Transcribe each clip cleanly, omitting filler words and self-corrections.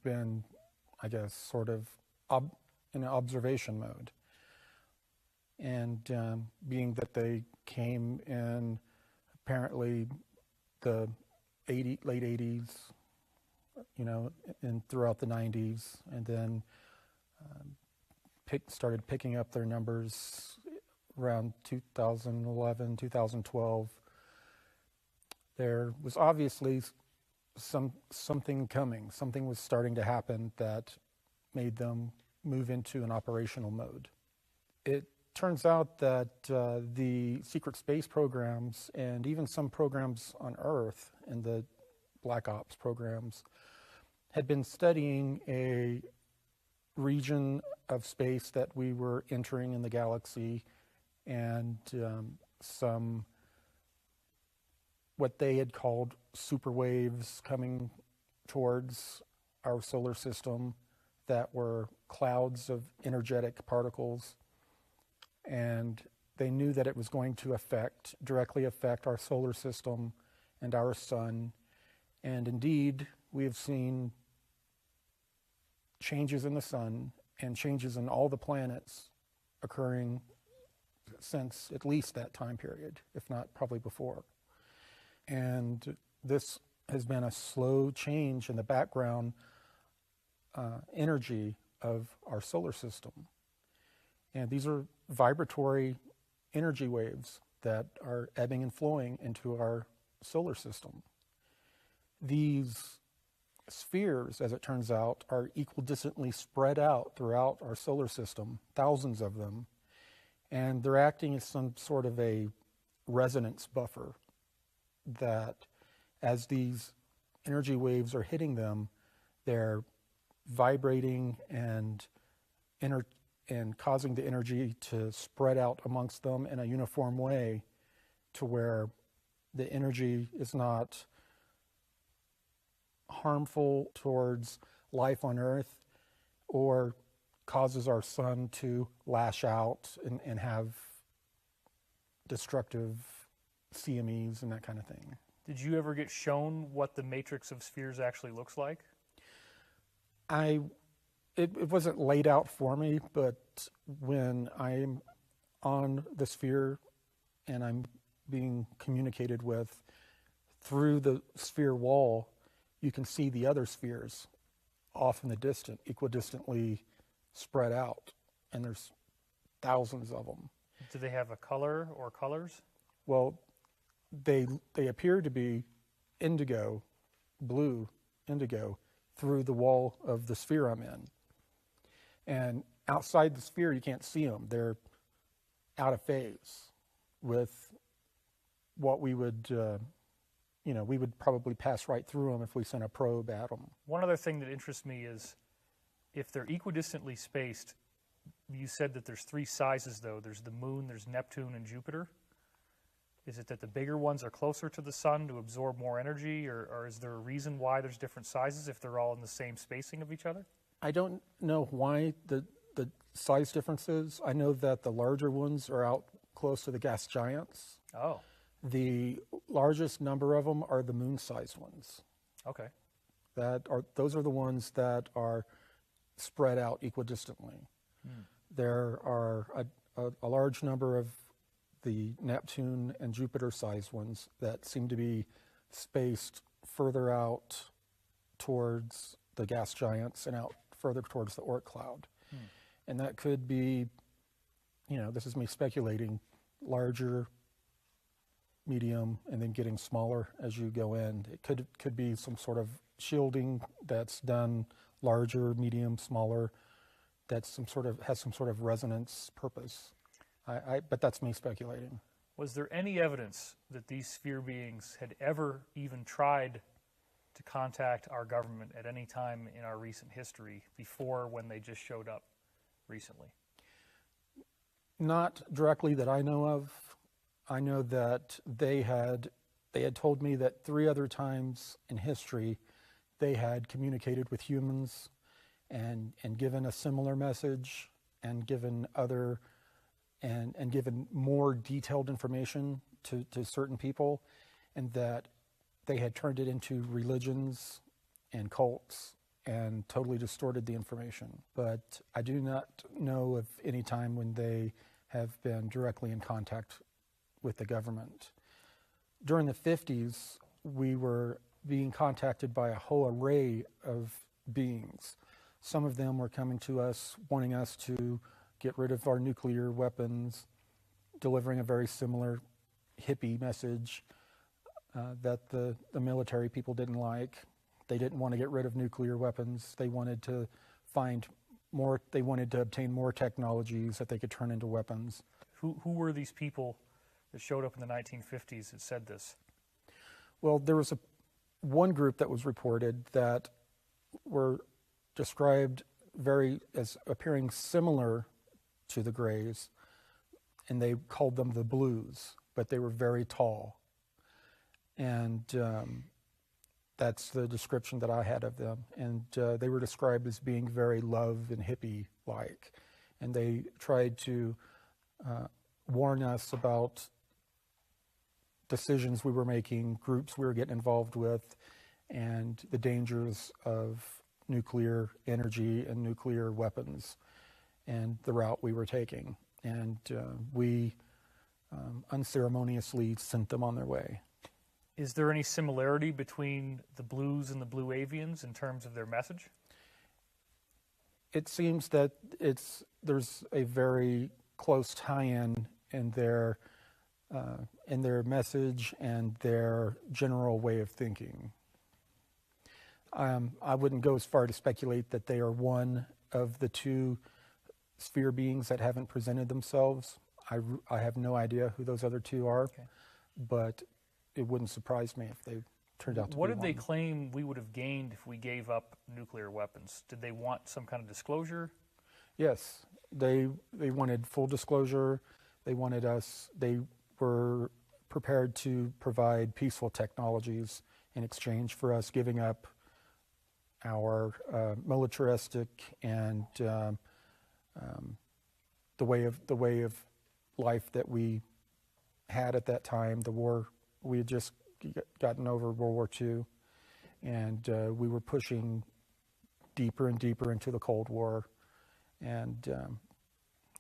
been, I guess, sort of in an observation mode. And being that they came in apparently the late 80s, and throughout the 90s, and then started picking up their numbers around 2011, 2012. There was obviously something coming. Something was starting to happen that made them move into an operational mode. It turns out that the secret space programs and even some programs on Earth and the Black Ops programs had been studying a region of space that we were entering in the galaxy, and some what they had called super waves coming towards our solar system that were clouds of energetic particles. And they knew that it was going to directly affect our solar system and our sun. And indeed, we have seen changes in the sun and changes in all the planets occurring since at least that time period, if not probably before. And this has been a slow change in the background energy of our solar system. And these are vibratory energy waves that are ebbing and flowing into our solar system. These spheres, as it turns out, are equidistantly spread out throughout our solar system, thousands of them, and they're acting as some sort of a resonance buffer that as these energy waves are hitting them, they're vibrating and causing the energy to spread out amongst them in a uniform way to where the energy is not harmful towards life on Earth or causes our sun to lash out and have destructive CMEs and that kind of thing. Did you ever get shown what the matrix of spheres actually looks like? It wasn't laid out for me, but when I'm on the sphere and I'm being communicated with through the sphere wall, you can see the other spheres off in the distance, equidistantly spread out, and there's thousands of them. Do they have a color or colors? Well, they appear to be indigo, blue indigo, through the wall of the sphere I'm in. And outside the sphere, you can't see them. They're out of phase with what we would, we would probably pass right through them if we sent a probe at them. One other thing that interests me is if they're equidistantly spaced, you said that there's three sizes, though. There's the moon, there's Neptune, and Jupiter. Is it that the bigger ones are closer to the sun to absorb more energy, or is there a reason why there's different sizes if they're all in the same spacing of each other? I don't know why the size differences. I know that the larger ones are out close to the gas giants. Oh. The largest number of them are the moon-sized ones. Okay. Those are the ones that are spread out equidistantly. There are a large number of the Neptune and Jupiter-sized ones that seem to be spaced further out towards the gas giants and out further towards the Oort cloud. And that could be, this is me speculating, larger, medium, and then getting smaller as you go in. It could be some sort of shielding that's done larger, medium, smaller, that's has some sort of resonance purpose. But that's me speculating. Was there any evidence that these sphere beings had ever even tried to contact our government at any time in our recent history before when they just showed up recently? Not directly that I know of. I know that they had told me that 3 other times in history they had communicated with humans and given a similar message and given given more detailed information to certain people, and that they had turned it into religions and cults and totally distorted the information. But I do not know of any time when they have been directly in contact with the government. During the 50s, we were being contacted by a whole array of beings. Some of them were coming to us, wanting us to get rid of our nuclear weapons, delivering a very similar hippie message that the military people didn't like. They didn't want to get rid of nuclear weapons. They wanted to find more, they wanted to obtain more technologies that they could turn into weapons. Who were these people that showed up in the 1950s that said this? Well, there was one group that was reported that were described as appearing similar to the Greys, and they called them the Blues, but they were very tall. And that's the description that I had of them. And they were described as being very love and hippie-like. And they tried to warn us about decisions we were making, groups we were getting involved with, and the dangers of nuclear energy and nuclear weapons and the route we were taking. And we unceremoniously sent them on their way. Is there any similarity between the Blues and the Blue Avians in terms of their message? It seems that there's a very close tie-in in their message and their general way of thinking. I wouldn't go as far to speculate that they are one of the two sphere beings that haven't presented themselves. I have no idea who those other two are, okay. But it wouldn't surprise me if they turned out to be one. What did they claim we would have gained if we gave up nuclear weapons? Did they want some kind of disclosure? Yes, they wanted full disclosure. They were prepared to provide peaceful technologies in exchange for us giving up our militaristic and the way of life that we had at that time. The war, we had just gotten over World War II, and we were pushing deeper and deeper into the Cold War, and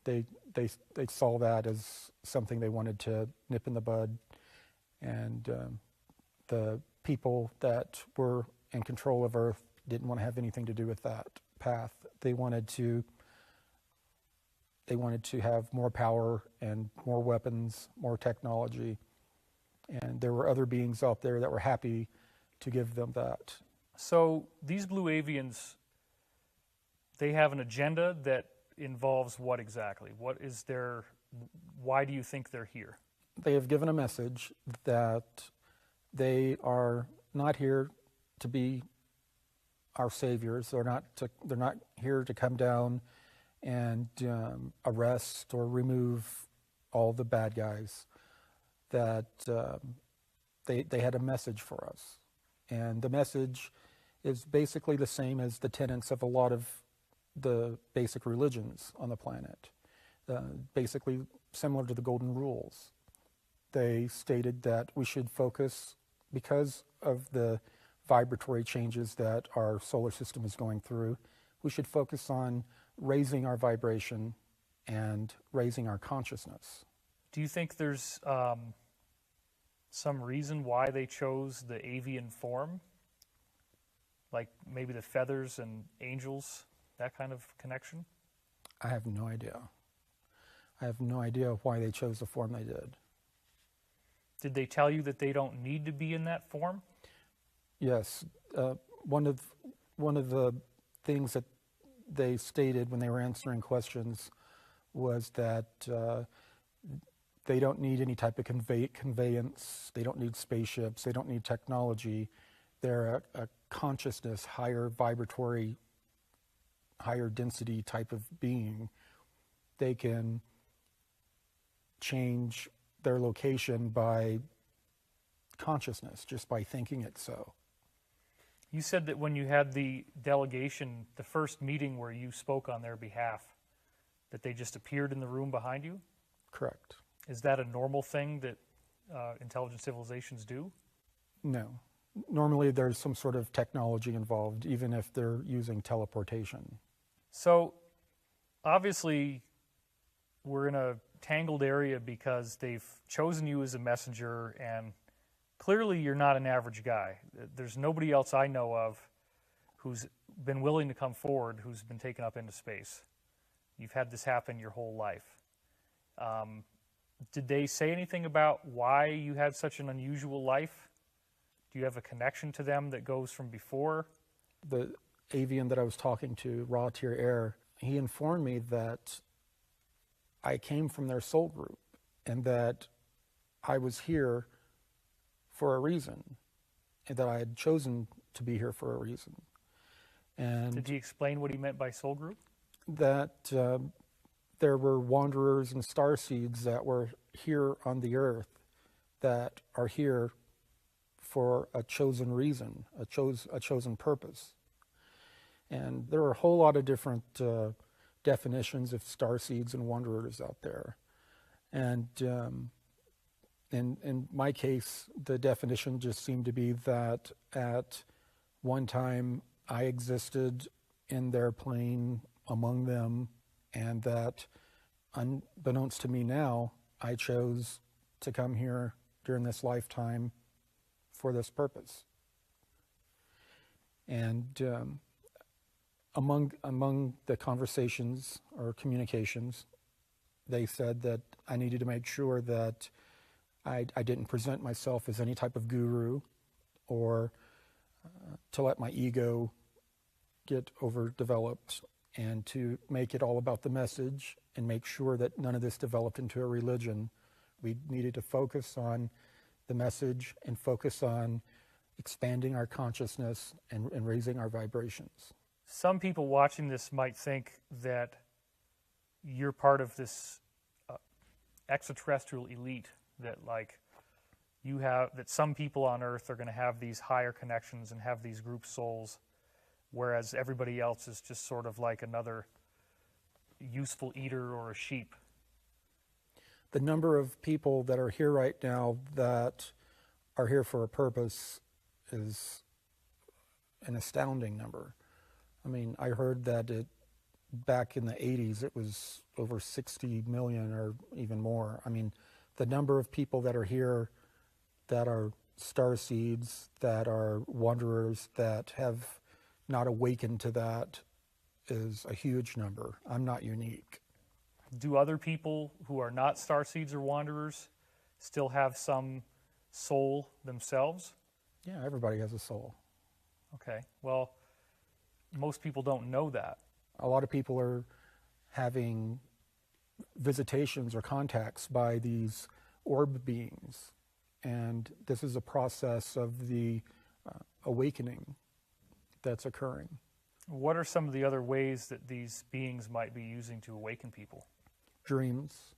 they saw that as something they wanted to nip in the bud, and the people that were in control of Earth didn't want to have anything to do with that path. They wanted to have more power and more weapons, more technology, and there were other beings out there that were happy to give them that. So these Blue Avians, they have an agenda that involves what exactly? Why do you think they're here? They have given a message that they are not here to be our saviors. They're not here to come down and arrest or remove all the bad guys. That they had a message for us, and the message is basically the same as the tenets of a lot of the basic religions on the planet, basically similar to the Golden Rules. They stated that we should focus, because of the vibratory changes that our solar system is going through, we should focus on raising our vibration and raising our consciousness. Do you think there's some reason why they chose the avian form? Like maybe the feathers and angels, that kind of connection? I have no idea. I have no idea why they chose the form they did. Did they tell you that they don't need to be in that form? Yes. One of the things that they stated when they were answering questions was that they don't need any type of conveyance. They don't need spaceships. They don't need technology. They're a consciousness, higher vibratory, higher density type of being. They can change their location by consciousness, just by thinking it so. You said that when you had the delegation, the first meeting where you spoke on their behalf, that they just appeared in the room behind you? Correct. Is that a normal thing that intelligent civilizations do? No. normally there's some sort of technology involved, even if they're using teleportation. So obviously we're in a tangled area because they've chosen you as a messenger, and clearly you're not an average guy. There's nobody else I know of who's been willing to come forward who's been taken up into space. You've had this happen your whole life. Did they say anything about why you had such an unusual life? Do you have a connection to them that goes from before? The avian that I was talking to, Raw Tier Air, he informed me that I came from their soul group and that I was here for a reason, and that I had chosen to be here for a reason. And did he explain what he meant by soul group? That there were wanderers and starseeds that were here on the earth that are here for a chosen reason, a chosen purpose. And there are a whole lot of different definitions of starseeds and wanderers out there. And in my case, the definition just seemed to be that at one time I existed in their plane among them, and that unbeknownst to me now, I chose to come here during this lifetime for this purpose. And among the conversations or communications, they said that I needed to make sure that I didn't present myself as any type of guru, or to let my ego get overdeveloped, and to make it all about the message and make sure that none of this developed into a religion. We needed to focus on the message and focus on expanding our consciousness and raising our vibrations. Some people watching this might think that you're part of this extraterrestrial elite, that like you have, that some people on Earth are going to have these higher connections and have these group souls, whereas everybody else is just sort of like another useful eater or a sheep. The number of people that are here right now that are here for a purpose is an astounding number. I mean, I heard that back in the 80s, it was over 60 million or even more. I mean, the number of people that are here that are starseeds, that are wanderers, that have not awakened to that is a huge number. I'm not unique. Do other people who are not starseeds or wanderers still have some soul themselves? Yeah, everybody has a soul. Okay, well, most people don't know that. A lot of people are having visitations or contacts by these orb beings, and this is a process of the awakening that's occurring. What are some of the other ways that these beings might be using to awaken people? Dreams.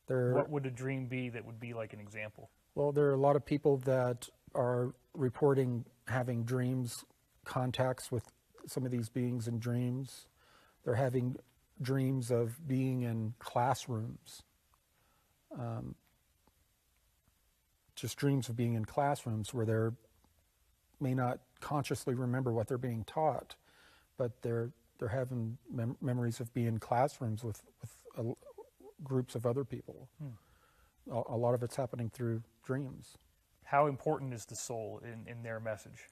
What would a dream be that would be like an example? Well, there are a lot of people that are reporting having dreams, contacts with some of these beings in dreams. They're having dreams of being in classrooms. Just dreams of being in classrooms where they may not consciously remember what they're being taught, but they're having memories of being in classrooms with groups of other people. A lot of it's happening through dreams. How important is the soul in their message?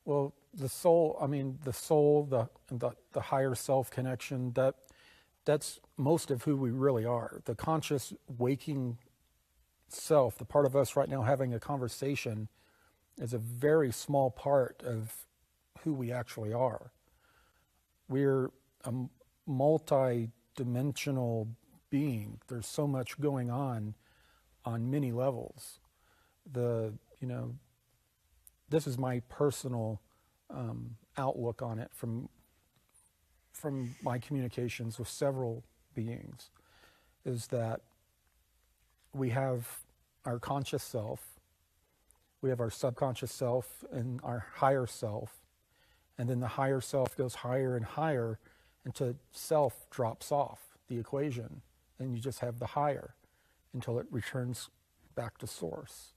Well, the soul, the higher self connection, that's most of who we really are. The conscious waking self, the part of us right now having a conversation, is a very small part of who we actually are. We're a multi-dimensional being. There's so much going on many levels. This is my personal outlook on it from my communications with several beings, is that we have our conscious self, we have our subconscious self and our higher self, and then the higher self goes higher and higher until self drops off the equation, and you just have the higher until it returns back to source.